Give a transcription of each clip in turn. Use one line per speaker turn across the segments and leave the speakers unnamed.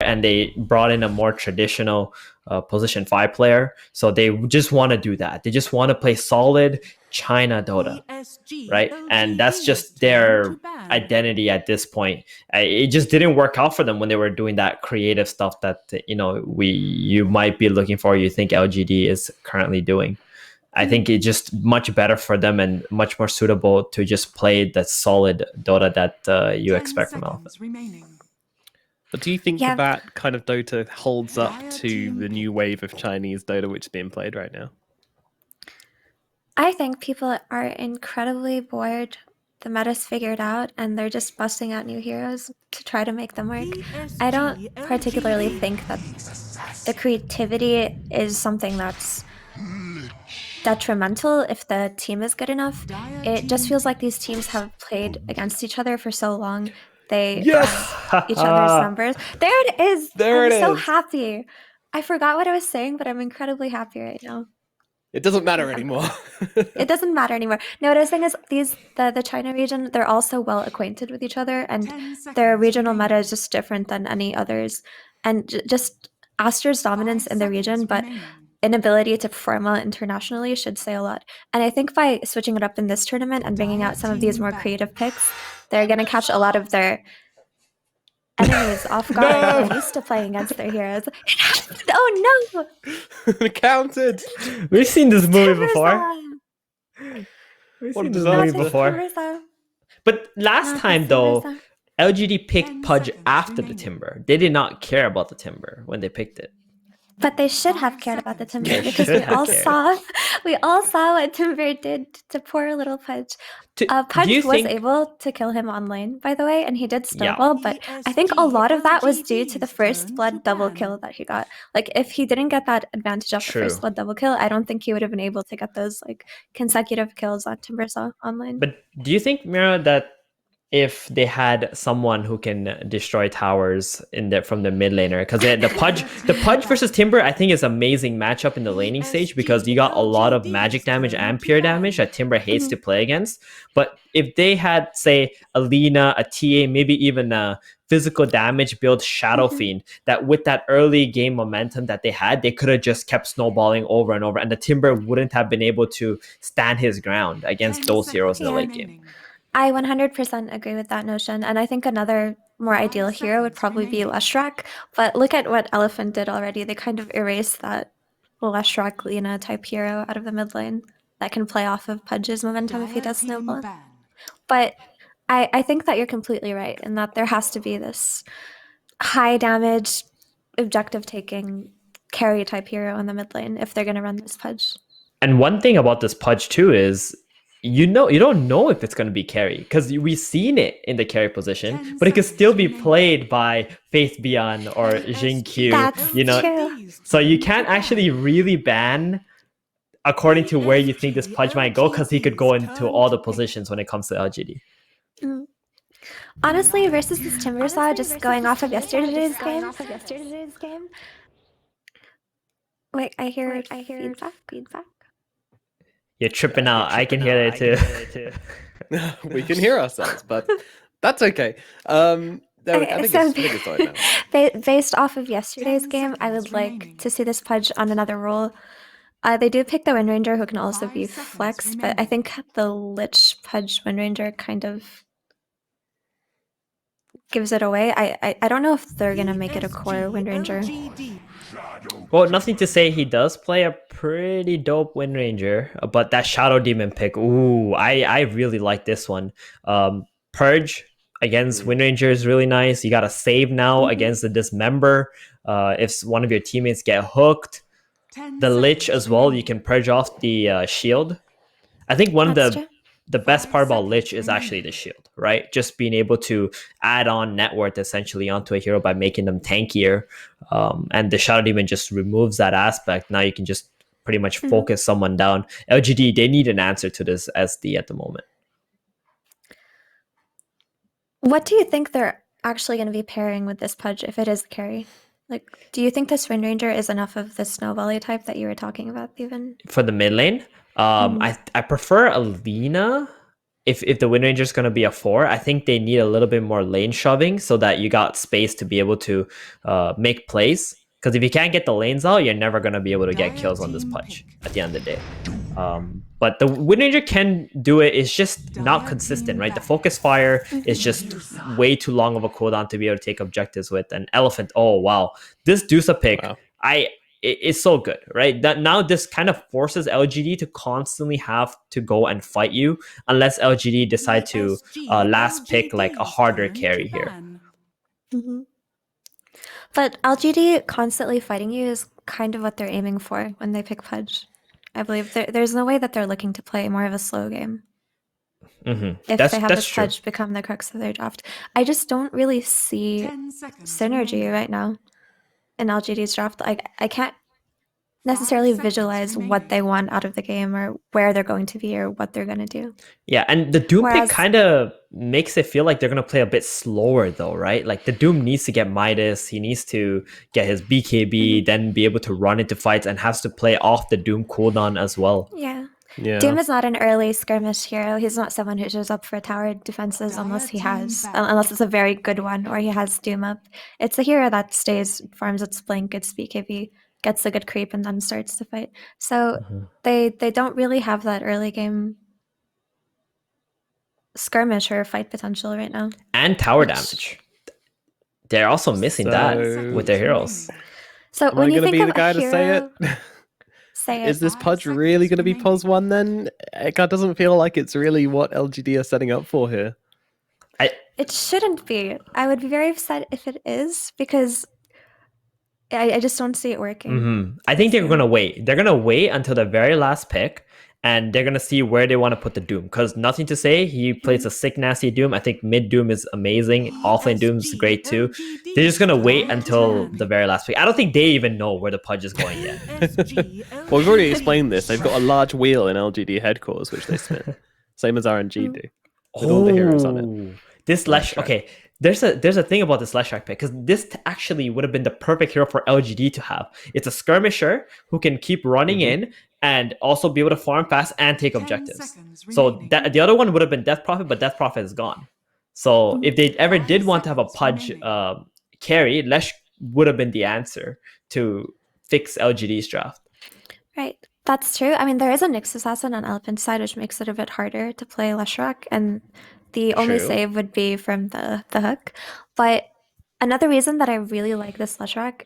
and they brought in a more traditional position 5 player. So they just want to do that. They just want to play solid China Dota, right? And that's just their identity at this point. It just didn't work out for them when they were doing that creative stuff that you might be looking for. You think LGD is currently doing. I think it's just much better for them and much more suitable to just play the solid Dota that you expect from Alpha.
But do you think that kind of Dota holds up to the new wave of Chinese Dota which is being played right now?
I think people are incredibly bored. The meta's figured out, and they're just busting out new heroes to try to make them work. I don't particularly think that the creativity is something that's detrimental if the team is good enough. It just feels like these teams have played against each other for so long. They have each other's numbers. There it is. I'm so happy. I forgot what I was saying, but I'm incredibly happy right now.
It doesn't matter anymore.
It doesn't matter anymore. No, what I was saying is the China region, they're all so well acquainted with each other, and their regional meta is just different than any others. And just Astra's dominance in the region, but inability to perform well internationally should say a lot. And I think by switching it up in this tournament and bringing out some of these more creative picks, they're going to catch a lot of their enemies off guard who are used to playing against their heroes. Oh no!
Counted!
We've seen this movie before. We've seen this movie before. But last time though, LGD picked Pudge after the Timber. They did not care about the Timber when they picked it.
But they should have cared about the Timber because we all saw what Timber did to poor little Pudge. Pudge was able to kill him on lane, by the way, and he did snowball, but I think a lot of that was due to the first blood double kill that he got. Like, if he didn't get that advantage of the first blood double kill, I don't think he would have been able to get those consecutive kills that Timber saw on lane.
But do you think, Mira, that if they had someone who can destroy towers from the mid laner, because the Pudge versus Timber, I think is an amazing matchup in the laning stage because you got a lot of magic damage and pure damage that Timber hates to play against. But if they had, say, Alina, a TA, maybe even a physical damage build Shadow Fiend, that with that early game momentum that they had, they could have just kept snowballing over and over, and the Timber wouldn't have been able to stand his ground against those heroes in the late game.
I 100% agree with that notion, and I think another more ideal hero would probably be Leshrac, but look at what Elephant did already. They kind of erased that Leshrac Lina type hero out of the mid lane that can play off of Pudge's momentum if he does snowball. But I think that you're completely right in that there has to be this high damage, objective taking carry type hero in the mid lane if they're going to run this Pudge.
And one thing about this Pudge too is you don't know if it's going to be carry because we've seen it in the carry position, but it could still be played by Faith Beyond or Jing Q.
True.
So you can't actually really ban according to where you think this Pudge might go because he could go into all the positions when it comes to LGD.
Honestly, versus this Timber saw, just going off of yesterday's game. Wait, I hear feedback.
You're tripping out. I can hear that too.
We can hear ourselves, but that's okay. I think it's fine now.
Based off of yesterday's game, I would like to see this Pudge on another role. They do pick the Wind Ranger, who can also be flexed, but I think the Lich Pudge Wind Ranger kind of gives it away. I don't know if they're gonna make it a core Wind Ranger.
Well, nothing to say he does play a pretty dope Wind Ranger, but that Shadow Demon pick, ooh, I really like this one. Purge against Wind Ranger is really nice. You got to save now against the Dismember. If one of your teammates get hooked, the Lich as well, you can purge off the shield. I think one of the best part about Lich is actually the shield, right? Just being able to add on net worth essentially onto a hero by making them tankier. And the Shadow Demon just removes that aspect. Now you can just pretty much focus someone down. LGD, they need an answer to this SD at the moment.
What do you think they're actually going to be pairing with this Pudge if it is carry? Like, do you think this Wind Ranger is enough of the Snow Volley type that you were talking about even?
For the mid lane? I prefer Alina if the Wind Ranger is going to be a 4, I think they need a little bit more lane shoving so that you got space to be able to make plays. Because if you can't get the lanes out, you're never going to be able to get kills on this Pudge at the end of the day. But the Wind Ranger can do it. It's just not consistent, right? The Focus Fire is just way too long of a cooldown to be able to take objectives with. And Elephant, oh wow, this Dusa pick,
Wow.
it's so good, right? That now this kind of forces LGD to constantly have to go and fight you, unless LGD decide to last pick like a harder carry here.
Mm-hmm. But LGD constantly fighting you is kind of what they're aiming for when they pick Pudge. I believe there's no way that they're looking to play more of a slow game.
Mm-hmm.
If they have this Pudge become the crux of their draft. I just don't really see synergy right now in LGD's draft. I can't necessarily visualize what they want out of the game or where they're going to be or what they're going to do.
Yeah, and the Doom pick kind of makes it feel like they're going to play a bit slower though, right? Like the Doom needs to get Midas, he needs to get his BKB, then be able to run into fights and has to play off the Doom cooldown as well.
Yeah. Doom is not an early skirmish hero. He's not someone who shows up for tower defenses unless it's a very good one or he has Doom up. It's a hero that stays, farms its blink, its BKB, gets a good creep, and then starts to fight. So they don't really have that early game skirmish or fight potential right now.
And tower damage. They're also missing that with their heroes.
So when you think
be
of
the guy
a hero,
to say it? Is this Pudge really going to be POS 1 then? It doesn't feel like it's really what LGD are setting up for here.
It shouldn't be. I would be very upset if it is, because I just don't see it working.
Mm-hmm. I think they're going to wait. They're going to wait until the very last pick, and they're going to see where they want to put the Doom. Because nothing to say, he plays a sick, nasty Doom. I think mid Doom is amazing. Offlane Doom is great too. They're just going to wait until the very last pick. I don't think they even know where the Pudge is going yet.
Well, we've already explained this. They've got a large wheel in LGD headquarters, which they spin. Same as RNG do. With all the heroes on it.
This okay. There's a thing about this Leshrac pick, because this actually would have been the perfect hero for LGD to have. It's a skirmisher who can keep running in and also be able to farm fast and take objectives. So the other one would have been Death Prophet, but Death Prophet is gone. So if they ever did want to have a Pudge carry, Lesh would have been the answer to fix LGD's draft.
Right. That's true. I mean, there is a Nyx Assassin on Elephant side, which makes it a bit harder to play Leshrac, and the only save would be from the hook. But another reason that I really like this Leshrac,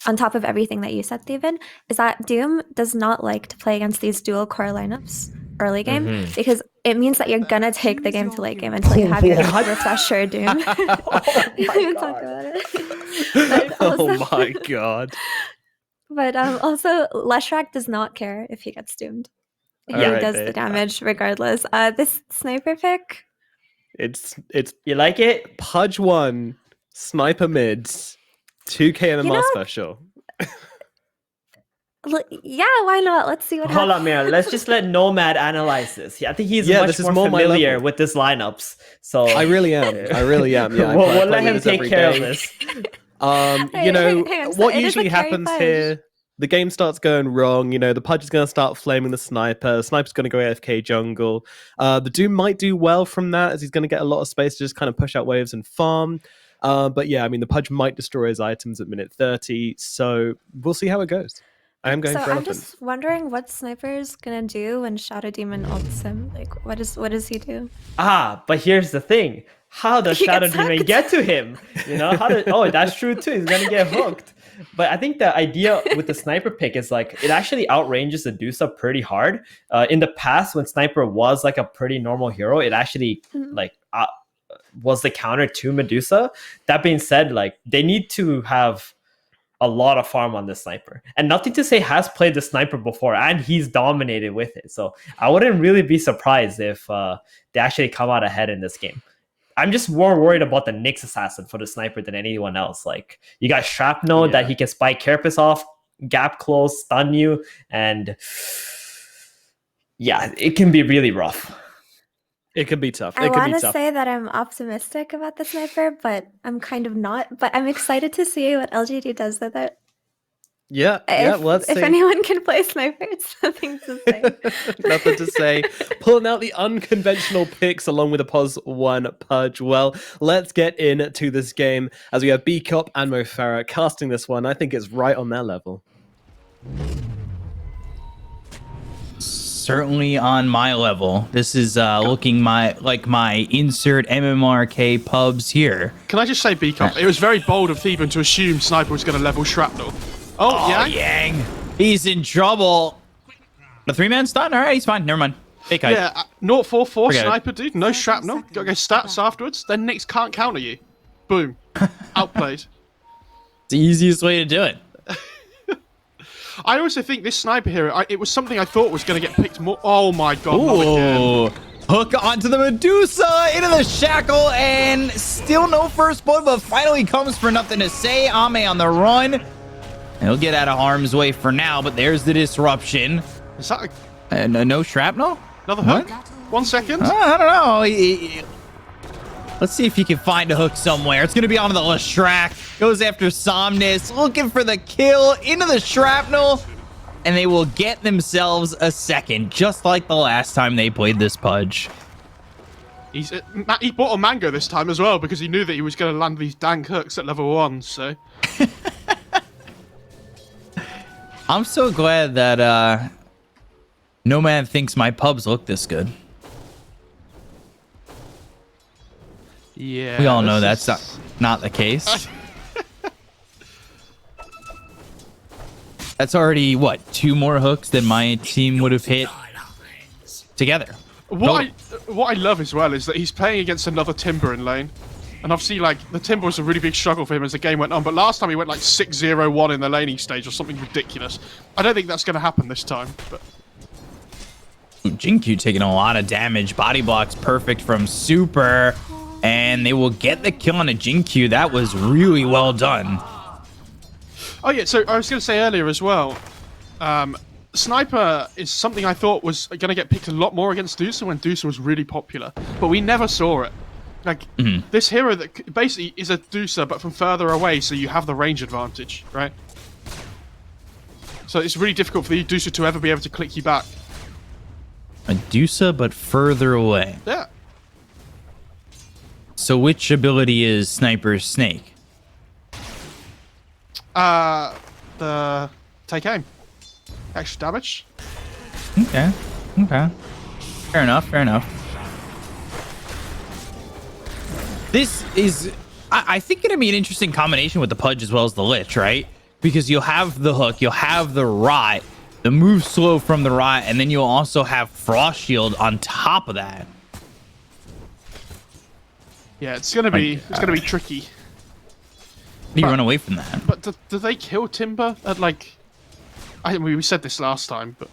on top of everything that you said, Steven, is that Doom does not like to play against these dual core lineups early game, because it means that you're gonna take the game to late game until you have your refresher Doom. We can talk about it.
Oh my god.
But also, Leshrac does not care if he gets doomed. He does the damage regardless. This sniper pick,
it's
you like it?
Pudge 1, sniper mids, 2k MMR special.
Yeah, why not? Let's see what happens.
Hold on, Mira. Let's just let Nomad analyze this. I think he's much more familiar with this lineups. So
I really am. Yeah,
we'll let him take care of this.
What usually happens here? The game starts going wrong. The Pudge is going to start flaming the sniper. The sniper's going to go AFK jungle. The Doom might do well from that, as he's going to get a lot of space to just kind of push out waves and farm. But yeah, I mean, the Pudge might destroy his items at minute 30. So we'll see how it goes. I am going for Elephant.
I'm just wondering what Sniper's gonna do when Shadow Demon ults him. Like, what does he do?
But here's the thing: how does Shadow Demon get to him? That's true too. He's gonna get hooked. But I think the idea with the Sniper pick is like it actually outranges the Dusa pretty hard. In the past, when Sniper was like a pretty normal hero, it actually was the counter to Medusa. That being said, like they need to have a lot of farm on the Sniper, and nothing to say has played the Sniper before, and he's dominated with it. So I wouldn't really be surprised if they actually come out ahead in this game. I'm just more worried about the Nyx Assassin for the Sniper than anyone else. Like you got Shrapnel that he can spike Carapace off, gap close, stun you, and yeah, it can be really rough.
It can be tough.
I want to say that I'm optimistic about the Sniper, but I'm kind of not. But I'm excited to see what LGD does with it.
Yeah,
If,
let's
if
see.
anyone can play sniper, it's nothing to say.
Nothing to say. Pulling out the unconventional picks along with a +1 Pudge. Well, let's get into this game as we have B-Cop and Mo Farah casting this one. I think it's right on their level.
Certainly on my level. This is looking like my insert MMRK pubs here.
Can I just say, B-Cop, it was very bold of Thieban to assume Sniper was going to level Shrapnel. Oh, yeah?
Yang. He's in trouble. The 3-man stun? All right, he's fine. Never mind. Fake height.
Yeah, 044
Forget it.
Sniper, dude. No Shrapnel. Gotta go stats afterwards. Then Nyx can't counter you. Boom. Outplayed.
It's the easiest way to do it.
I also think this Sniper here, it was something I thought was going to get picked more. Oh my god, not again.
Ooh. Hook onto the Medusa, into the shackle, and still no first blood, but finally comes for nothing to say. Ame on the run. He'll get out of harm's way for now, but there's the disruption.
Is that
No shrapnel?
another hook? 1 second.
I don't know. Let's see if he can find a hook somewhere. It's going to be on the Lestrak. Goes after Somnus, looking for the kill into the shrapnel. And they will get themselves a second, just like the last time they played this Pudge.
He bought a mango this time as well because he knew that he was going to land these dang hooks at level 1, so...
I'm so glad that no man thinks my pubs look this good.
Yeah.
We all know that's not the case. That's already, what, 2 more hooks than my team would have hit together.
What I love as well is that he's playing against another Timber in lane. And obviously, like, the Timber was a really big struggle for him as the game went on. But last time he went, like, 6-0-1 in the laning stage or something ridiculous. I don't think that's going to happen this time, but...
Jinkyu taking a lot of damage. Body blocks perfect from Super. And they will get the kill on a Jinkyu. That was really well done.
Oh, yeah, so I was going to say earlier as well, Sniper is something I thought was going to get picked a lot more against Dusa when Dusa was really popular. But we never saw it. Like, this hero that basically is a Dusa, but from further away, so you have the range advantage, right? So it's really difficult for the Dusa to ever be able to click you back.
A Dusa, but further away.
Yeah.
So which ability is Sniper's Snake?
The take aim. Extra damage.
Okay. Fair enough. This is, I think, going to be an interesting combination with the Pudge as well as the Lich, right? Because you'll have the hook, you'll have the Rot, the move slow from the Rot, and then you'll also have Frost Shield on top of that.
Yeah, it's gonna be tricky.
How do you run away from that?
But do they kill Timber at like? I mean, we said this last time, but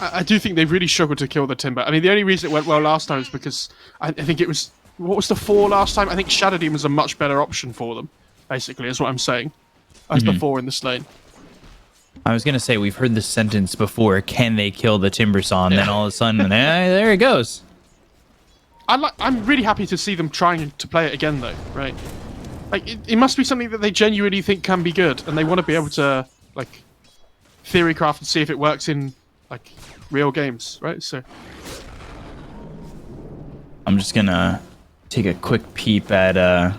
I do think they really struggled to kill the Timber. I mean, the only reason it went well last time is because I think it was, what was the 4 last time? I think Shadow Demon was a much better option for them. Basically, is what I'm saying. As the 4 in this lane.
I was going to say, we've heard this sentence before, can they kill the Timbersaw? And then all of a sudden, there it goes.
I'm really happy to see them trying to play it again, though, right? Like, it must be something that they genuinely think can be good, and they want to be able to, like, theory craft and see if it works in, like, real games, right? So...
I'm just going to take a quick peep at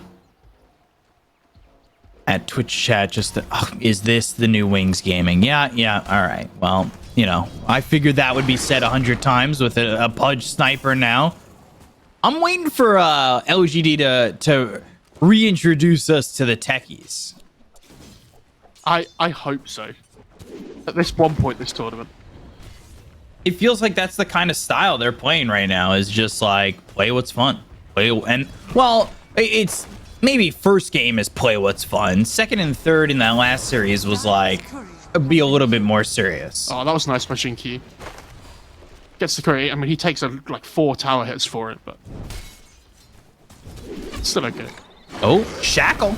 Twitch chat, just to, is this the new Wings Gaming? Yeah, all right. Well, you know, I figured that would be said 100 times with a Pudge Sniper now. I'm waiting for LGD to reintroduce us to the techies.
I hope so. At this one point, this tournament.
It feels like that's the kind of style they're playing right now, is just like, play what's fun. It's maybe first game is play what's fun. Second and third in that last series was like, be a little bit more serious.
Oh, that was nice by Shinky. Gets the crit. I mean, he takes like 4 tower hits for it, but it's still okay.
Oh, Shackle.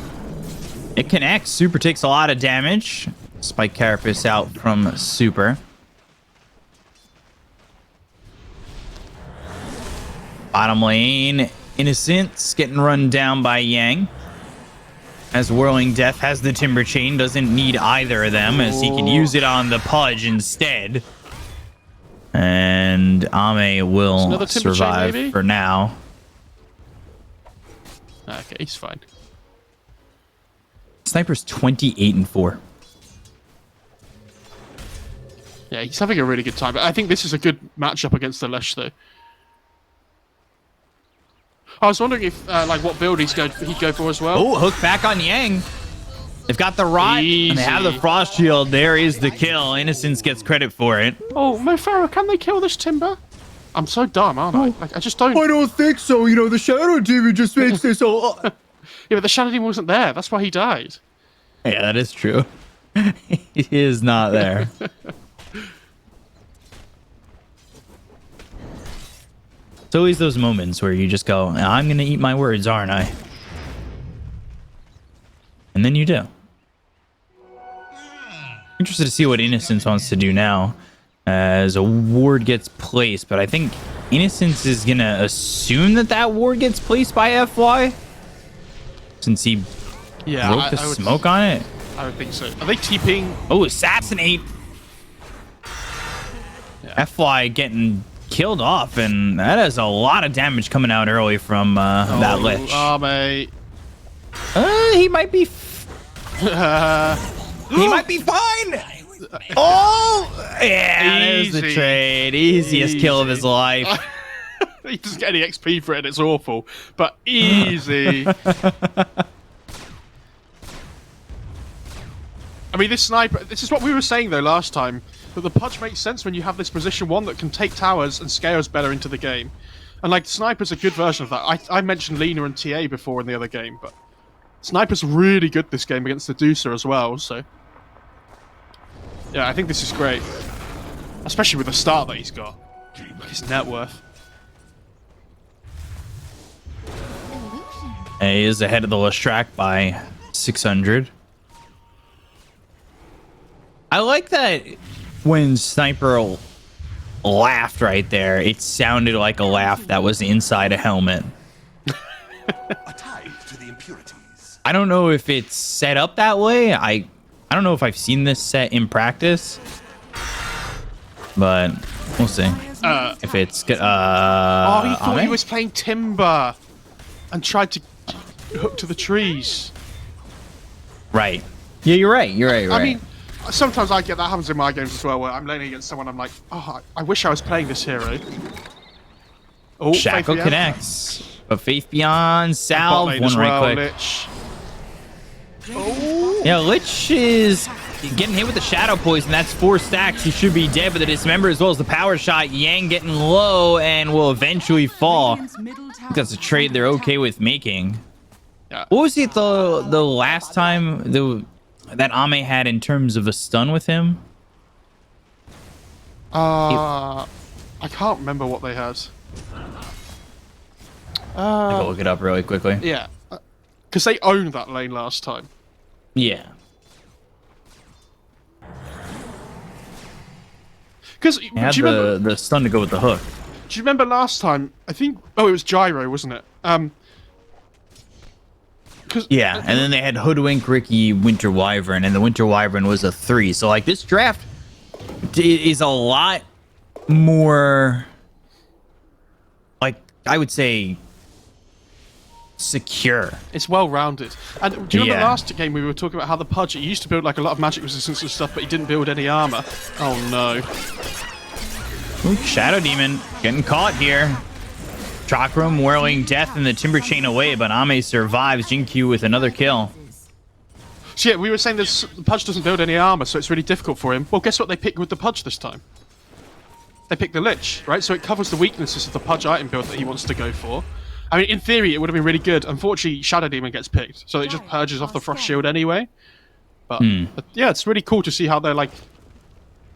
It connects. Super takes a lot of damage. Spike Carapace out from Super. Bottom lane, Innocence getting run down by Yang. As Whirling Death has the Timber Chain, doesn't need either of them, as he can use it on the Pudge instead. And Ame will survive for now.
Okay, he's fine.
Sniper's 28-4.
Yeah, he's having a really good time. But I think this is a good matchup against the Lesh, though. I was wondering if, like, what build he'd go for as well.
Oh, hook back on Yang. They've got the Rot, and they have the Frost Shield. There is the kill. Innocence gets credit for it.
Oh, Mo Farah, can they kill this Timber? I'm so dumb, aren't I? Like, I just don't...
I don't think so. You know, the Shadow Demon just makes this all...
Yeah, but the Shadow Demon wasn't there. That's why he died.
Yeah, that is true. He is not there. It's always those moments where you just go, I'm going to eat my words, aren't I? And then you do. Interested to see what Innocence wants to do now as a ward gets placed, but I think Innocence is going to assume that that ward gets placed by FY since he broke the smoke on it.
I would think so. Are they TPing?
Oh, Assassinate. Yeah. FY getting killed off, and that has a lot of damage coming out early from that Lich.
Oh, mate.
He might be... he might be fine. Oh! Yeah, there's the trade. Easiest kill of his life.
He doesn't get any XP for it, and it's awful. But easy. I mean, this sniper... This is what we were saying, though, last time. That the Pudge makes sense when you have this position 1 that can take towers and scales better into the game. And, like, Sniper's a good version of that. I mentioned Lina and TA before in the other game, but... Sniper's really good this game against the Deucer as well, so... Yeah, I think this is great. Especially with the start that he's got. His net worth.
And he is ahead of the Lestrak by 600. I like that when Sniper laughed right there, it sounded like a laugh that was inside a helmet. I don't know if it's set up that way. I don't know if I've seen this set in practice, but we'll see. If it's good.
Oh, he thought he was playing Timber and tried to hook to the trees.
Right. Yeah, you're right. You're right.
I mean, sometimes I get that happens in my games as well, where I'm laning against someone, I'm like, oh, I wish I was playing this hero. Oh,
Shackle connects, but Faith Beyond, salve one right quick.
Lich.
Oh. Yeah, Lich is getting hit with the Shadow Poison. That's 4 stacks. He should be dead, but the Dismember as well as the Power Shot. Yang getting low and will eventually fall. I think that's a trade they're okay with making.
Yeah.
What was it the last time that Ame had in terms of a stun with him?
I can't remember what they had.
I'll look it up really quickly.
Yeah. Because they owned that lane last time.
Yeah.
Because
He had the stun to go with the hook.
Do you remember last time? I think... Oh, it was Gyro, wasn't it?
Yeah, and then they had Hoodwink, Ricky, Winter Wyvern, and the Winter Wyvern was a 3. So, like, this draft is a lot more, like, I would say, secure.
It's well-rounded. And do you remember last game we were talking about how the Pudge, he used to build, like, a lot of magic resistance and stuff, but he didn't build any armor? Oh, no.
Ooh, Shadow Demon getting caught here. Chakram whirling death and the Timber Chain away, but Ame survives. Jinkyu with another kill.
So yeah, we were saying the Pudge doesn't build any armor, so it's really difficult for him. Well, guess what they picked with the Pudge this time? They picked the Lich, right? So it covers the weaknesses of the Pudge item build that he wants to go for. I mean, in theory, it would have been really good. Unfortunately, Shadow Demon gets picked, so it just purges off the Frost Shield anyway. But yeah, it's really cool to see how they're like...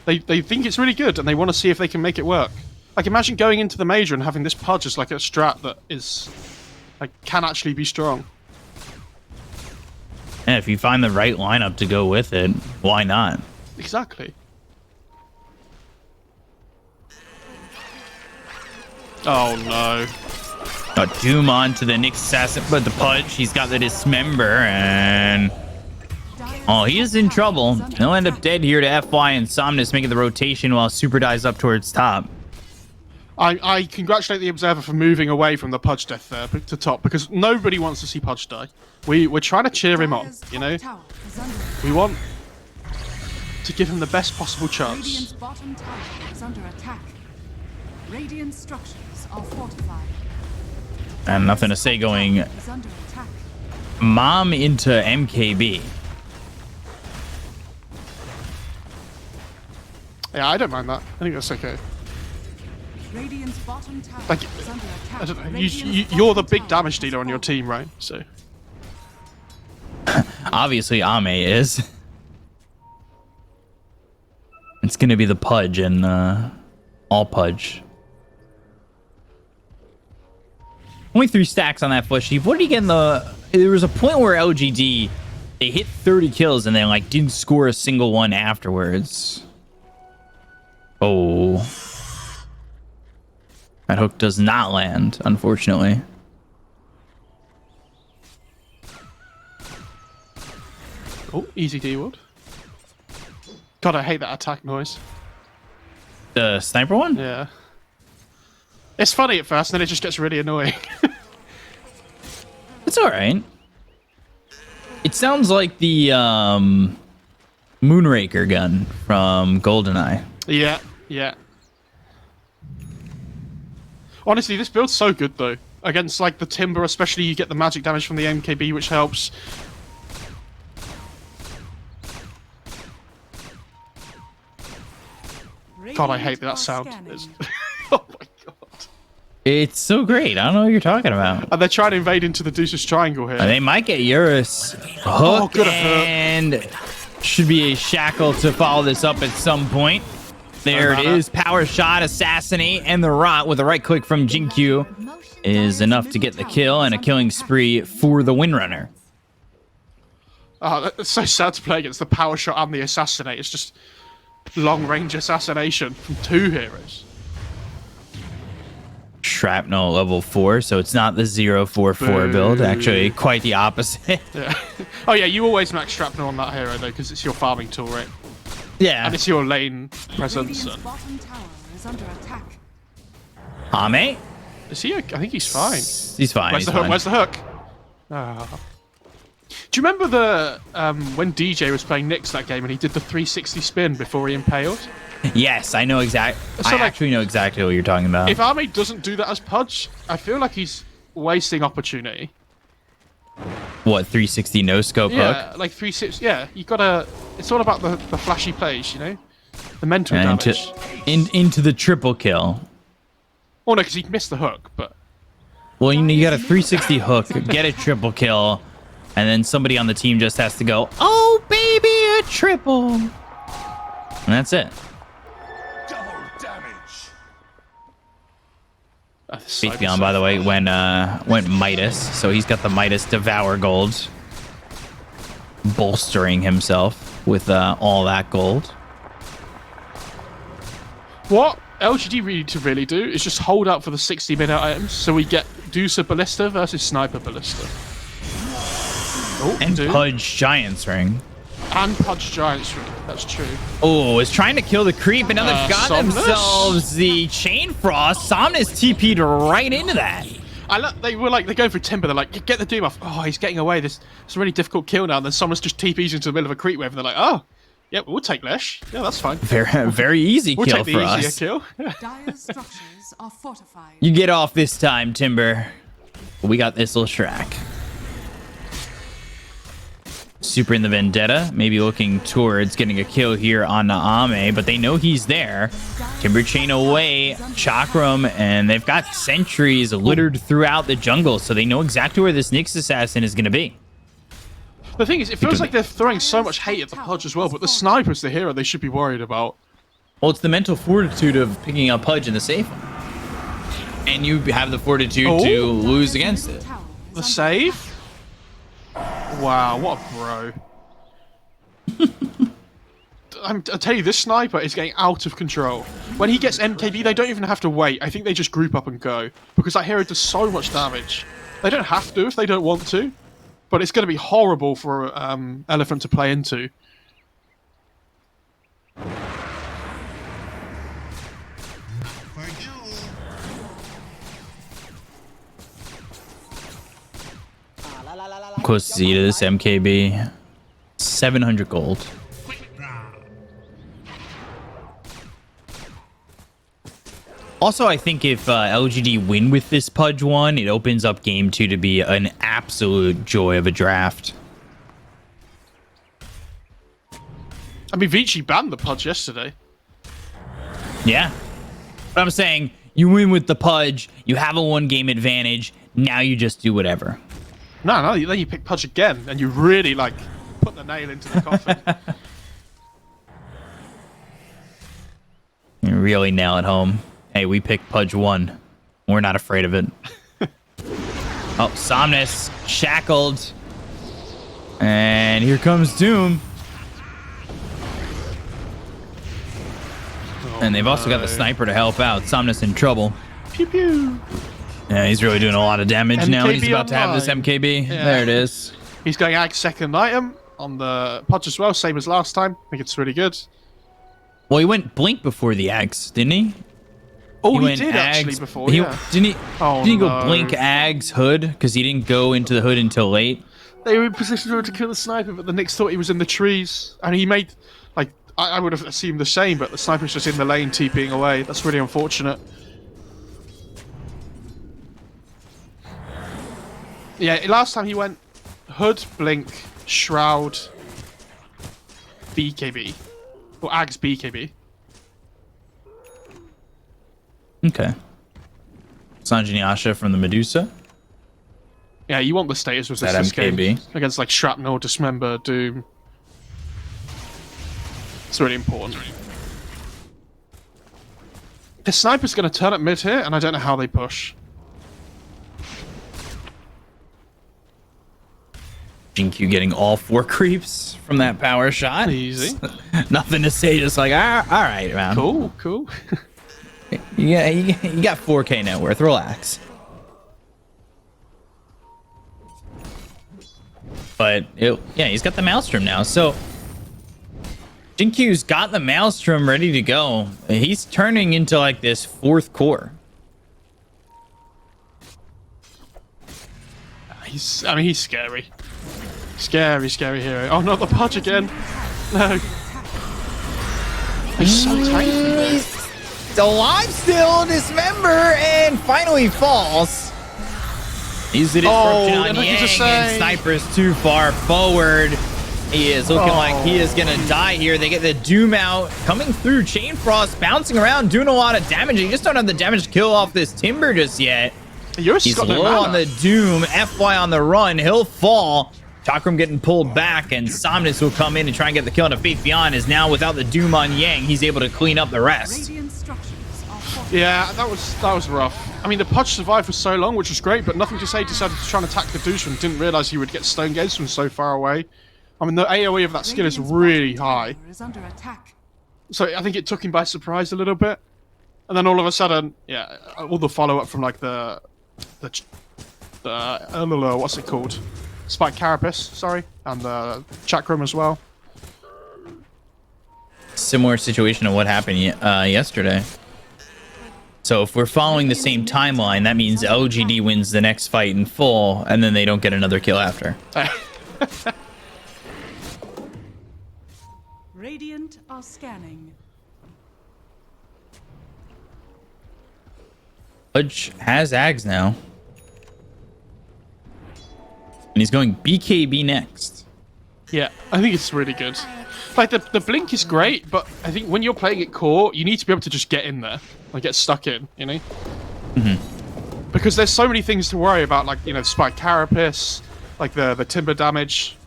They think it's really good, and they want to see if they can make it work. Like, imagine going into the Major and having this Pudge as like a strat that is... like, can actually be strong.
And if you find the right lineup to go with it, why not?
Exactly. Oh, no.
Got Doom onto the Nyx assassin, but the Pudge, he's got the Dismember, and oh, he is in trouble. He'll end up dead here to FY, and Somnus making the rotation while Super dies up towards top.
I congratulate the Observer for moving away from the Pudge death there to top, because nobody wants to see Pudge die. We're trying to cheer him on, you know? We want to give him the best possible chance.
Radiant's bottom tower is under attack. Radiant structures are fortified.
And nothing to say going
Is under attack.
Mom into MKB.
Yeah, I don't mind that. I think that's okay.
Radiant's bottom tower
Like,
is under attack.
I don't know.
Radiant's
You're the
bottom
big
tower
damage
is
dealer on your
falling.
team, right? So
Obviously, Ame is. It's gonna be the Pudge and all Pudge. Only 3 stacks on that flesh heap. What did he get in the... There was a point where LGD, they hit 30 kills and they like didn't score a single one afterwards. Oh. That hook does not land, unfortunately.
oh, easy D-Wood. God, I hate that attack noise.
The sniper one?
Yeah. It's funny at first, and then it just gets really annoying.
It's alright. It sounds like the Moonraker gun from GoldenEye.
Yeah, yeah. Honestly, this build's so good though. Against like the Timber, especially, you get the magic damage from the MKB, which helps. God, I hate that sound. It's- oh my god.
It's so great. I don't know what you're talking about.
And they're trying to invade into the Deuces Triangle here.
They might get Eurus hook
good hook.
and should be a shackle to follow this up at some point. There it is. Power shot, assassinate, and the rot with a right click from Jinkyu is enough to get the kill and a killing spree for the Windrunner.
Oh, it's so sad to play against the power shot and the assassinate. It's just long range assassination from 2 heroes.
Shrapnel level 4, so it's not the 044 build. Actually, quite the opposite.
Yeah. Oh yeah, you always max shrapnel on that hero though, because it's your farming tool, right?
Yeah.
And it's your lane presence.
Radiant's bottom tower is under attack.
Ame?
Is he? I think he's fine.
He's fine.
Where's
He's
the hook?
fine.
Where's the hook? Ah. Do you remember the when DJ was playing Nyx that game and he did the 360 spin before he impaled?
Yes, I know exactly.
So,
I
like,
actually know exactly what you're talking about.
If Army doesn't do that as Pudge, I feel like he's wasting opportunity.
What, 360 no scope
Yeah,
hook?
like 360. Yeah, you gotta. It's all about the flashy plays, you know, the mental
And
damage.
into the triple kill.
Oh no, because he missed the hook, but
Well, you got a 360 hook, get a triple kill, and then somebody on the team just has to go, oh baby, a triple, and that's it. Faith Beyond, by the way, went Midas, so he's got the Midas Devour gold, bolstering himself with all that gold.
what LGD need to really do is just hold out for the 60-minute items, so we get Deucer Ballista versus Sniper Ballista. Oh,
And
dude.
Pudge Giant's Ring.
And Pudge Giant's Ring. That's true.
Oh, is trying to kill the creep, and now they've got
Somnus?
themselves the Chain Frost. Somnus TP'd right into that.
They were like, they're going for Timber. They're like, get the Doom off. Oh, he's getting away. It's a really difficult kill now. And then someone's just TPs into the middle of a creep wave, and they're like, oh, yeah, we'll take Lesh. Yeah, that's fine.
Very easy
We'll
kill
take
for
the easier
us.
kill. Yeah.
Dire's structures are fortified.
You get off this time, Timber. We got this little Shrek. Super in the Vendetta, maybe looking towards getting a kill here on Ame, but they know he's there. Timber Chain away, Chakram, and they've got sentries littered throughout the jungle, so they know exactly where this Nyx assassin is going to be.
The thing is, it feels like they're throwing so much hate at the Pudge as well, but the Sniper's the hero they should be worried about.
Well, it's the mental fortitude of picking up Pudge in the safe. And you have the fortitude to lose against it.
The save? Wow, what a bro. I tell you, this Sniper is getting out of control. when he gets MKB, they don't even have to wait. I think they just group up and go. Because that hero does so much damage. They don't have to if they don't want to. But it's going to be horrible for Elephant to play into.
Close to see to this MKB. 700 gold. Also, I think if LGD win with this Pudge 1, it opens up Game 2 to be an absolute joy of a draft.
I mean, Vici banned the Pudge yesterday.
Yeah. But I'm saying, you win with the Pudge, you have a 1-game advantage, now you just do whatever.
No, then you pick Pudge again, and you really, like, put the nail into the coffin.
You really nail it home. Hey, we picked Pudge 1. We're not afraid of it. Oh, Somnus shackled. And here comes Doom. And they've also got the sniper to help out. Somnus in trouble.
Pew pew.
Yeah, he's really doing a lot of damage now.
MKB
He's about to have this
online.
MKB.
Yeah.
There it is.
He's going Ag's second item on the Pudge as well, same as last time. I think it's really good.
Well, he went Blink before the Ags, didn't he?
Oh, he
went
did actually
Ags-
before,
he,
yeah.
Didn't he,
Oh,
didn't he go
no.
Blink Ags Hood? Because he didn't go into the Hood until late.
They were in position to kill the sniper, but the Knicks thought he was in the trees. And he made, like, I would have assumed the same, but the sniper's just in the lane TPing away. That's really unfortunate. Yeah, last time he went Hood, Blink, Shroud, BKB. Or Ags BKB.
Okay. Sanjini Asha from the Medusa.
Yeah, you want the status with
That
this
MKB.
game. Against, like, Shrapnel, Dismember, Doom. It's really important. The sniper's going to turn up mid here, and I don't know how they push.
Jinkyu getting all 4 creeps from that power shot.
Easy.
Nothing to say, just like, all right, man.
Cool, cool.
Yeah, you got 4K net worth. Relax. But, yeah, he's got the Maelstrom now. So, Jinkyu's got the Maelstrom ready to go. He's turning into, like, this 4th core.
He's scary. Scary, scary hero. Oh, not the Pudge again. No. He's so tanky.
He's alive still, Dismember, and finally falls. He's the disruption on
and I can just
Yang, and
say-
Sniper is too far forward. He is looking like he is gonna die here. They get the Doom out, coming through. Chain Frost bouncing around, doing a lot of damage. You just don't have the damage to kill off this Timber just yet.
Yours
He's
got no
low
mana.
on the Doom. FY on the run. He'll fall. Chakram getting pulled back, and Somnus will come in and try and get the kill. And Faith Beyond is now without the Doom on Yang. He's able to clean up the rest.
Radiant structures are fortified.
Yeah, that was rough. I mean, the Pudge survived for so long, which was great, but nothing to say. Decided to try and attack the douche and didn't realize he would get stone gates from so far away. I mean, the AoE of that skill is
Radiant's
really
bottom
high,
tower is under attack.
so I think it took him by surprise a little bit. And then all of a sudden, yeah, all the follow up from like the what's it called? Spike Carapace, sorry, and the Chakram as well.
Similar situation to what happened yesterday. So if we're following the same timeline, that means LGD wins the next fight in full, and then they don't get another kill after.
Radiant are scanning.
Pudge has Ags now. And he's going BKB next.
Yeah, I think it's really good. Like, the blink is great, but I think when you're playing it core, you need to be able to just get in there. Like, get stuck in, you know? Mm-hmm. Because there's so many things to worry about, like, you know, Spike Carapace, like the Timber damage.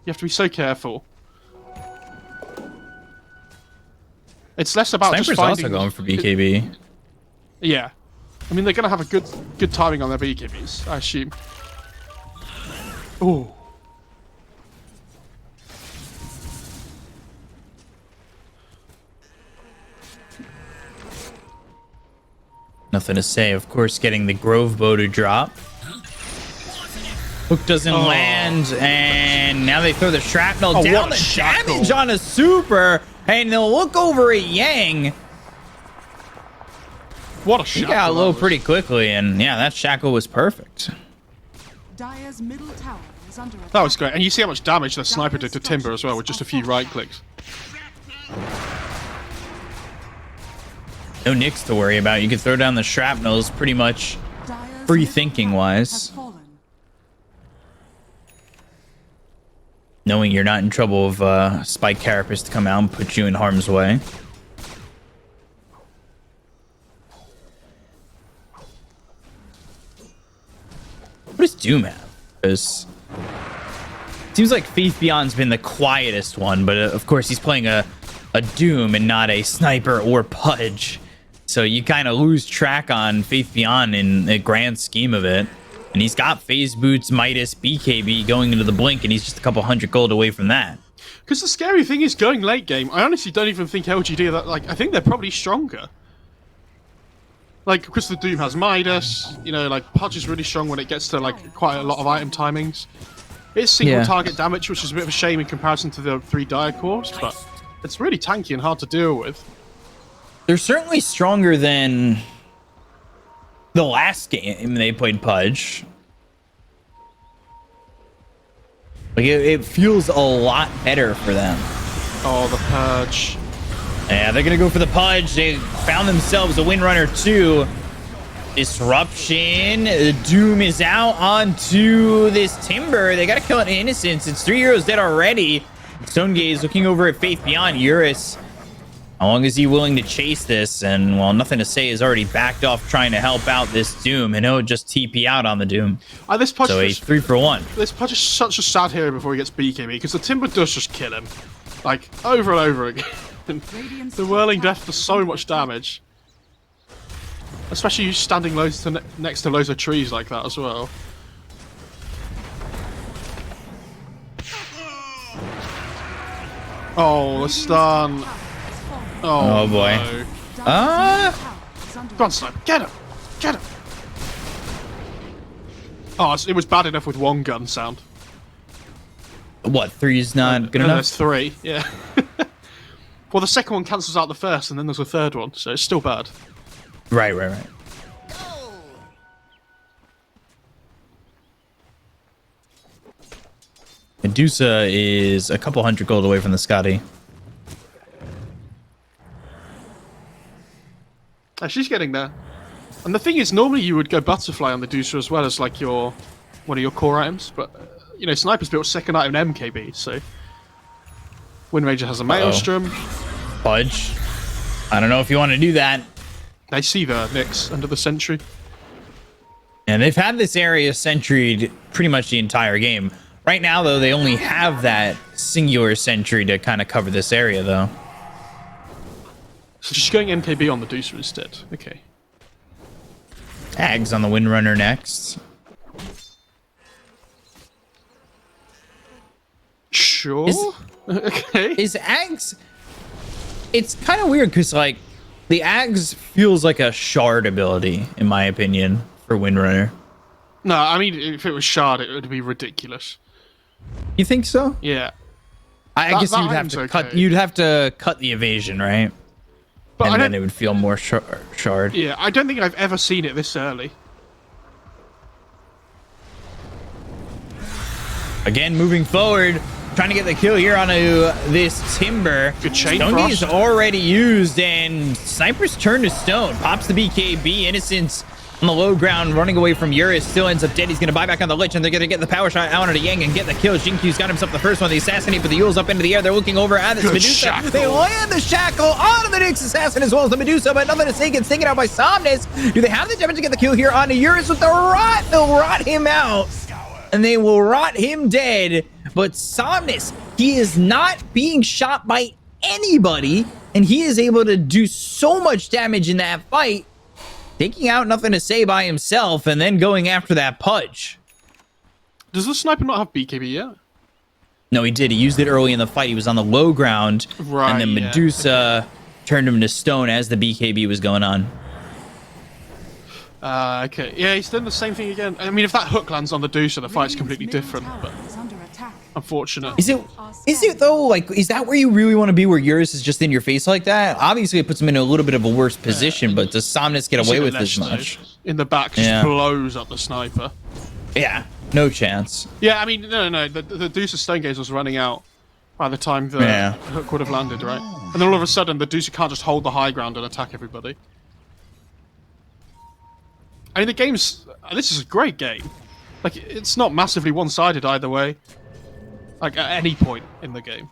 You have to be so careful. It's less about
Sniper's
just finding...
also going for BKB.
Yeah. I mean, they're going to have a good timing on their BKBs, I assume. Ooh.
Nothing to say. Of course, getting the Grove Bow to drop. Hook doesn't land, and now they throw the shrapnel down. The damage on a super, and they'll look over at Yang.
What a shackle.
He got low pretty quickly, and yeah, that shackle was perfect.
Dire's middle tower is under attack.
That was great. And you see how much damage the sniper did to Timber as well with just a few right clicks.
No nicks to worry about. You can throw down the shrapnels pretty much free thinking wise. Knowing you're not in trouble of Spike Carapace to come out and put you in harm's way. What does Doom have? Because it seems like Faith Beyond's been the quietest one, but of course he's playing a Doom and not a sniper or Pudge. So you kind of lose track on Faith Beyond in the grand scheme of it. And he's got Phase Boots, Midas, BKB going into the Blink, and he's just a couple 100 gold away from that.
Because the scary thing is going late game, I honestly don't even think LGD are that, like, I think they're probably stronger. Like, because the Doom has Midas, you know, like, Pudge is really strong when it gets to, like, quite a lot of item timings. It's single target damage, which is a bit of a shame in comparison to the 3 Dire Cores, but it's really tanky and hard to deal with.
They're certainly stronger than the last game they played Pudge. Like, it feels a lot better for them.
Oh, the Purge.
Yeah, they're gonna go for the Pudge. They found themselves a Windrunner 2. Disruption. The Doom is out onto this Timber. They gotta kill an Innocence. It's 3 heroes dead already. Stonegaze looking over at Faith Beyond. Eurus, how long is he willing to chase this? And, well, Nothing to Say is already backed off trying to help out this Doom, and he'll just TP out on the Doom.
This Pudge
so a 3 for 1.
This Pudge is such a sad hero before he gets BKB, because the Timber does just kill him. Like, over and over again. The Whirling Death does so much damage. Especially you standing next to loads of trees like that as well. Oh, the stun. Oh
boy.
No. Go on, Snipe. Get him. Get him. Oh, it was bad enough with one gun sound.
What, 3 is not good
no,
enough?
There's 3, yeah. Well, the second one cancels out the first, and then there's a third one, so it's still bad.
Right. Medusa is a couple 100 gold away from the Scotty.
She's getting there. And the thing is, normally you would go Butterfly on the Medusa as well as like one of your core items, but you know, Sniper's built second item in MKB, so Windranger has a Maelstrom.
Pudge. I don't know if you want to do that.
They see the Nyx under the sentry.
And they've had this area sentryed pretty much the entire game. Right now, though, they only have that singular sentry to kind of cover this area, though.
So she's going MKB on the Medusa instead. Okay.
Ags on the Windrunner next.
Sure. Okay.
Is Ags... It's kind of weird, because, like, the Ags feels like a shard ability, in my opinion, for Windrunner.
No, I mean, if it was shard, it would be ridiculous.
You think so?
Yeah.
I guess you'd have to cut. You'd have to cut the evasion, right?
But
and then it would feel more shard.
Yeah, I don't think I've ever seen it this early.
Again, moving forward, trying to get the kill here onto this Timber.
Good chain
Stone is already used, and Sniper's turned to stone. Pops the BKB. Innocence on the low ground, running away from Eurus. Still ends up dead. He's going to buy back on the Lich, and they're going to get the power shot out onto Yang and get the kill. Jinkyu's got himself the first one. The assassinate, but the Yule's up into the air. They're looking over at this Medusa.
Shackle.
They land the shackle onto the Nyx assassin as well as the Medusa, but Nothing to Say gets taken out by Somnus. Do they have the damage to get the kill here onto Eurus with the rot? They'll rot him out, and they will rot him dead. But Somnus, he is not being shot by anybody, and he is able to do so much damage in that fight, taking out Nothing to Say by himself and then going after that Pudge.
Does the Sniper not have BKB yet?
No, he did. He used it early in the fight. He was on the low ground,
right,
and then Medusa turned him to stone as the BKB was going on.
Okay. Yeah, he's done the same thing again. I mean, if that hook lands on the Deucer, the fight's completely different, but unfortunate.
Is it though? Like, is that where you really want to be? Where yours is just in your face like that? Obviously, it puts him in a little bit of a worse position. But does Somnus get away with this much?
In the back, just blows up the sniper.
Yeah, no chance.
Yeah, I mean, no. The Deucer Stone Gaze was running out by the time the hook would have landed, right? And then all of a sudden, the Deucer can't just hold the high ground and attack everybody. I mean, the game's... This is a great game. Like, it's not massively one-sided either way. Like, at any point in the game.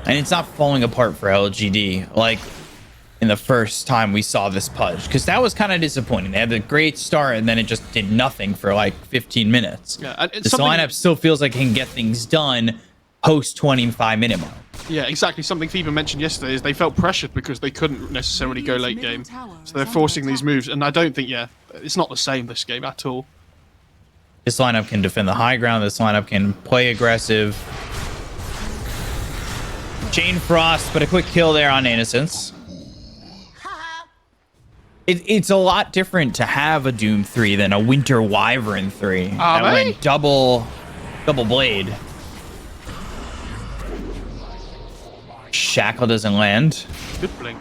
And it's not falling apart for LGD, like in the first time we saw this Pudge. Because that was kind of disappointing. They had a great start, and then it just did nothing for, like, 15 minutes.
Yeah, and
this lineup still feels like it can get things done post 25-minute mark.
Yeah, exactly. Something Phoebe mentioned yesterday is they felt pressured because they couldn't necessarily go late game. So they're forcing these moves. And I don't think, it's not the same this game at all.
This lineup can defend the high ground. This lineup can play aggressive. Chain Frost, but a quick kill there on Innocence. It's a lot different to have a Doom 3 than a Winter Wyvern 3. That went double blade. Shackle doesn't land.
Good blink.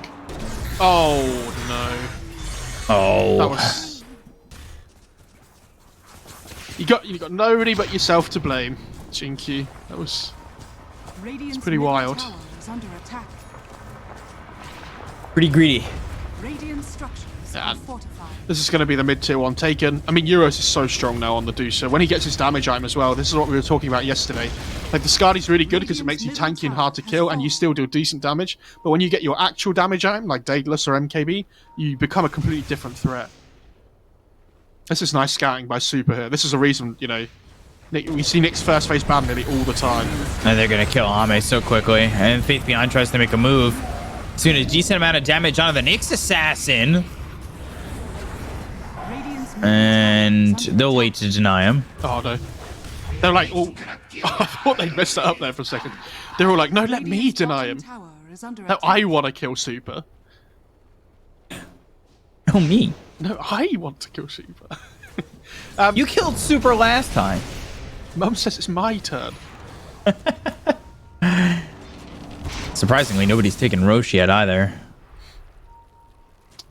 Oh, no.
Oh.
That was... You got nobody but yourself to blame, Jinky. That was... It's pretty wild.
Pretty greedy.
Yeah. This is going to be the mid-tier one taken. I mean, Euros is so strong now on the Deucer. When he gets his damage item as well, this is what we were talking about yesterday. Like, the Skadi's really good because it makes you tanky and hard to kill, and you still do decent damage. But when you get your actual damage item, like Daedalus or MKB, you become a completely different threat. This is nice scouting by Super here. This is a reason, we see Nick's first phase ban nearly all the time.
And they're going to kill Ame so quickly. And Faith Beyond tries to make a move. Soon a decent amount of damage onto the Nyx assassin. And they'll wait to deny him.
Oh, no. They're like, oh, I thought they messed that up there for a second. They're all like, no, let me deny him. No, I want to kill Super.
Oh, me?
No, I want to kill Super.
You killed Super last time.
Mum says it's my turn.
Surprisingly, nobody's taken Roche yet either.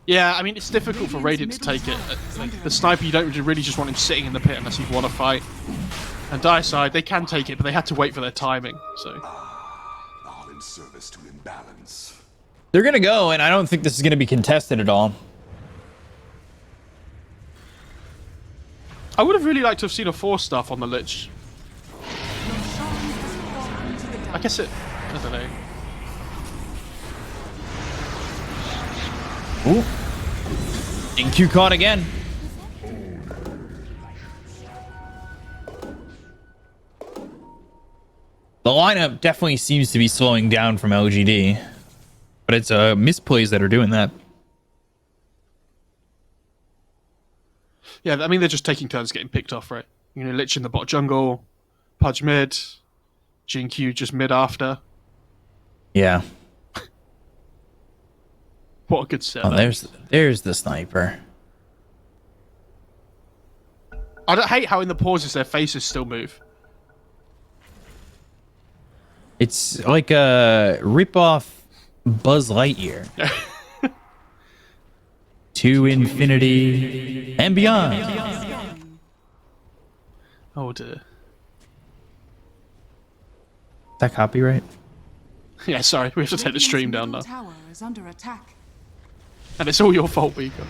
Yeah, I mean, it's difficult for Radiant to take it. Like, the sniper, you don't really just want him sitting in the pit unless you want to fight. And Dire side, they can take it, but they had to wait for their timing, so...
All in service to imbalance.
They're going to go, and I don't think this is going to be contested at all.
I would have really liked to have seen a 4-staff on the Lich. I guess I don't know.
Ooh. InQ caught again. The lineup definitely seems to be slowing down from LGD. But it's misplays that are doing that.
Yeah, I mean, they're just taking turns getting picked off, right? Lich in the bot jungle, Pudge mid, GQ just mid after.
Yeah.
What a good setup.
Oh, there's the sniper.
I don't hate how in the pauses their faces still move.
It's like a rip-off Buzz Lightyear. To infinity and beyond.
Oh dear.
Is that copyright?
Yeah, sorry, we have to take the stream down now. And it's all your fault, Beaker.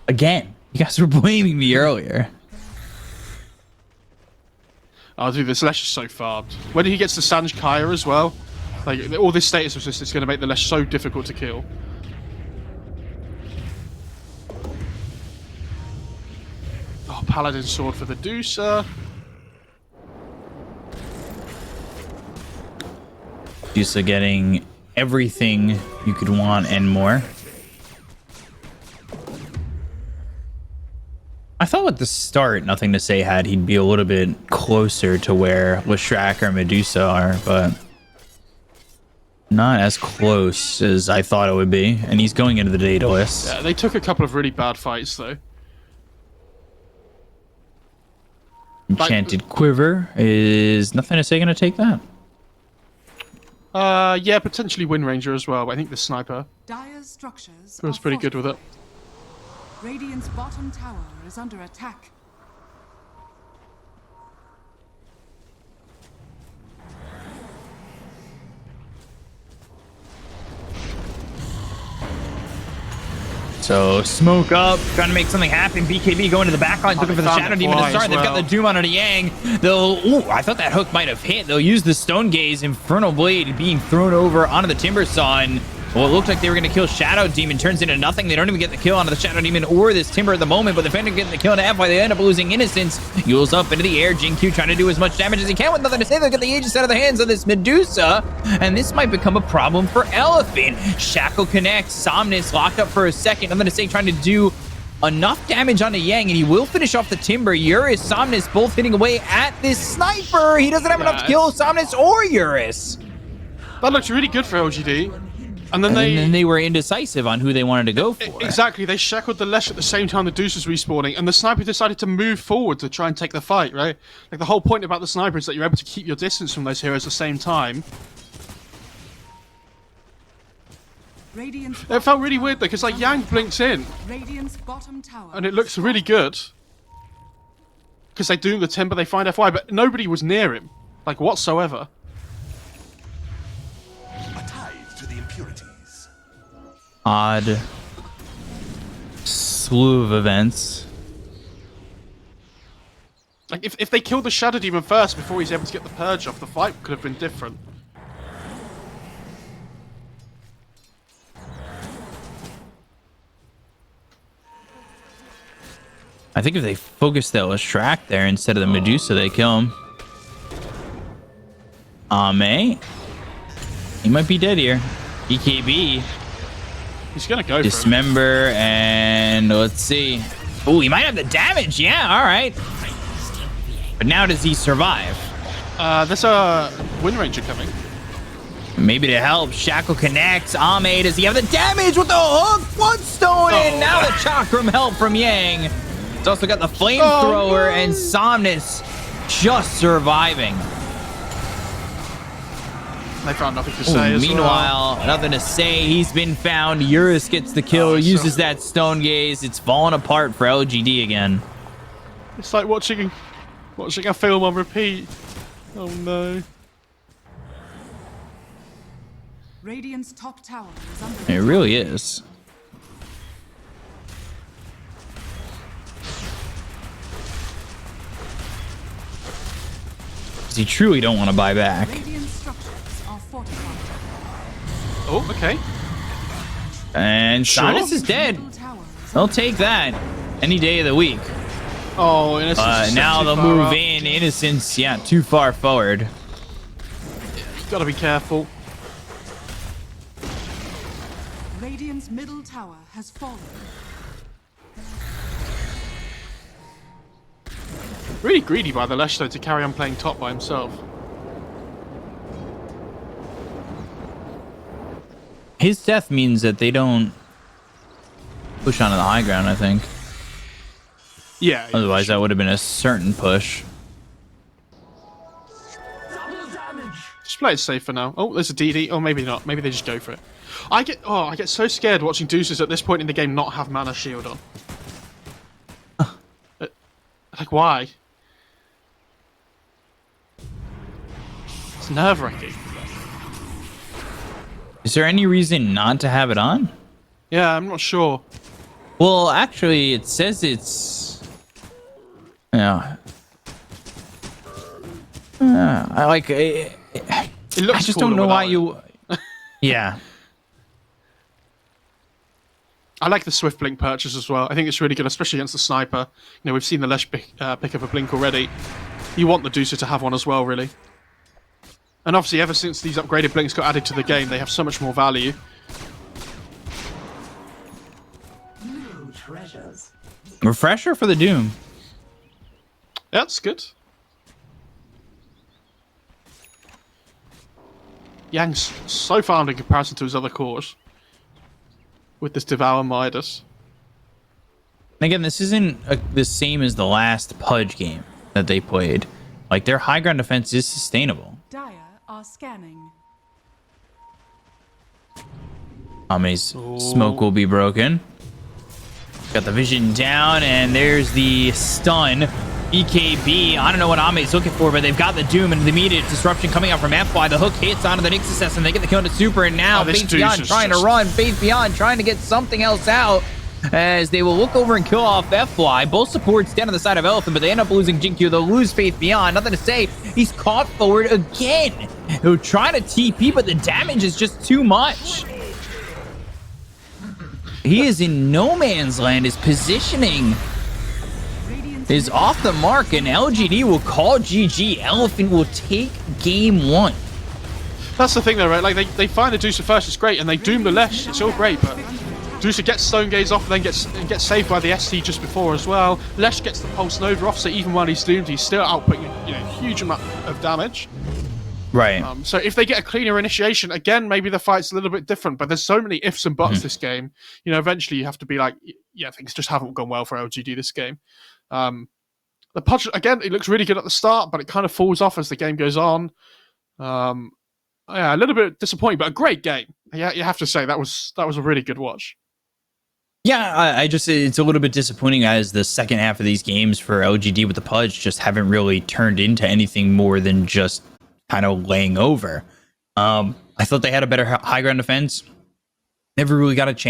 Again, you guys were blaming me earlier.
Oh, dude, this Lesh is so farmed. When he gets the Sanj Kaya as well, like, all this status resist is going to make the Lesh so difficult to kill. Oh, Paladin Sword for the Deucer.
Deucer getting everything you could want and more. I thought at the start, Nothing to Say had he'd be a little bit closer to where Leshrac or Medusa are, but Not as close as I thought it would be, and he's going into the Daedalus.
Yeah, they took a couple of really bad fights though.
Enchanted Quiver is nothing to say gonna take that.
Yeah, potentially Wind Ranger as well, but I think the sniper
Dire's structures
was
are
pretty good with it.
fortified. Radiant's bottom tower is under attack.
So smoke up, trying to make something happen. BKB going to the back line, looking for the
found
Shadow
the
Demon to
fly
start.
as
They've got
well.
the Doom onto the Yang. They'll. Ooh, I thought that hook might have hit. They'll use the Stone Gaze. Infernal Blade being thrown over onto the Timber Saw. And well, it looked like they were going to kill Shadow Demon. Turns into nothing. They don't even get the kill onto the Shadow Demon or this Timber at the moment. But the Fender getting the kill into F-Y. They end up losing Innocence. Yules up into the air. Jinq trying to do as much damage as he can with nothing to say. They'll get the Aegis out of the hands of this Medusa. And this might become a problem for Elephant. Shackle connects. Somnus locked up for a second. Nothing to say, trying to do enough damage on the Yang, and he will finish off the Timber. Eurus, Somnus both hitting away at this Sniper. He doesn't have enough to kill Somnus or Eurus.
That looked really good for LGD. And then
they were indecisive on who they wanted to go for.
Exactly, they shackled the Lesh at the same time the Deuce was respawning, and the Sniper decided to move forward to try and take the fight, right? Like, the whole point about the Sniper is that you're able to keep your distance from those heroes at the same time.
Radiant's
It felt really weird though, because like Yang blinks in,
Radiant's bottom tower
and it looks really good. Because they do the Timber, they find FY, but nobody was near him, like whatsoever.
A tithe to the impurities.
Odd slew of events.
Like, if they killed the Shadow Demon first before he's able to get the Purge off, the fight could have been different.
I think if they focus that Leshrac there instead of the Medusa, they kill him. Ame. He might be dead here. BKB.
He's gonna go for it.
Dismember, and let's see. Oh, he might have the damage. Yeah, all right. But now does he survive?
There's a Wind Ranger coming.
Maybe to help. Shackle connects. Ame, does he have the damage with the hook? Bloodstone, and now the Chakram help from Yang. It's also got the flamethrower and Somnus just surviving.
They found nothing to say as
Meanwhile, nothing to say. He's been found. Eurus gets the kill, uses that Stone Gaze. It's falling apart for LGD again.
It's like watching a film on repeat. Oh no.
Radiant's top tower is under
It really is. He truly don't want to buy back.
Radiant structures are fortified.
Oh, okay.
And
Sure.
Somnus is dead.
Middle tower is
They'll take that any day of the week.
Oh, Innocence. is
Now
too
they'll
far
move
up.
in. Innocence, yeah, too far forward.
Gotta be careful.
Radiant's middle tower has fallen.
Really greedy by the Lesh though to carry on playing top by himself.
His death means that they don't push onto the high ground, I think.
Yeah.
Otherwise, that would have been a certain push.
Just play it safe for now. Oh, there's a DD. Oh, maybe not. Maybe they just go for it. I get so scared watching Deuces at this point in the game not have mana shield on. Like, why? It's nerve-wracking.
Is there any reason not to have it on?
Yeah, I'm not sure.
Well, actually, it says it's... Yeah. I like...
It looks
I just
cooler
don't know why
without it.
you... Yeah.
I like the Swift Blink purchase as well. I think it's really good, especially against the Sniper. You know, we've seen the Lesh pick up a Blink already. You want the Deucer to have one as well, really. And obviously, ever since these upgraded Blinks got added to the game, they have so much more value.
Refresher for the Doom.
Yeah, that's good. Yang's so far in comparison to his other cores with this Devour Midas.
And again, this isn't the same as the last Pudge game that they played. Like, their high ground defense is sustainable.
Dire are scanning.
Ame's smoke will be broken. Got the vision down, and there's the stun. BKB, I don't know what Ame's looking for, but they've got the Doom and the immediate disruption coming out from FY. The hook hits onto the Nyx assassin. They get the kill into Super, and now Faith Beyond trying to run. Faith Beyond trying to get something else out, as they will look over and kill off FY. Both supports down on the side of Elephant, but they end up losing Jinkyu. They'll lose Faith Beyond. Nothing to say. He's caught forward again. He'll try to TP, but the damage is just too much. He is in no man's land. His positioning is off the mark, and LGD will call GG. Elephant will take game 1.
That's the thing though, right? Like they find the Deucer first, it's great, and they doom the Lesh, it's all great, but Deucer gets Stone Gaze off and then gets saved by the ST just before as well. Lesh gets the Pulse Nova off, so even while he's doomed, he's still outputting a huge amount of damage.
Right.
So if they get a cleaner initiation, again, maybe the fight's a little bit different, but there's so many ifs and buts this game. Eventually you have to be like, yeah, things just haven't gone well for LGD this game. The Pudge, again, it looks really good at the start, but it kind of falls off as the game goes on. Yeah, a little bit disappointing, but a great game. Yeah, you have to say that was a really good watch.
Yeah, I just, it's a little bit disappointing as the second half of these games for LGD with the Pudge just haven't really turned into anything more than just kind of laying over. I thought they had a better high ground defense. Never really got a chance.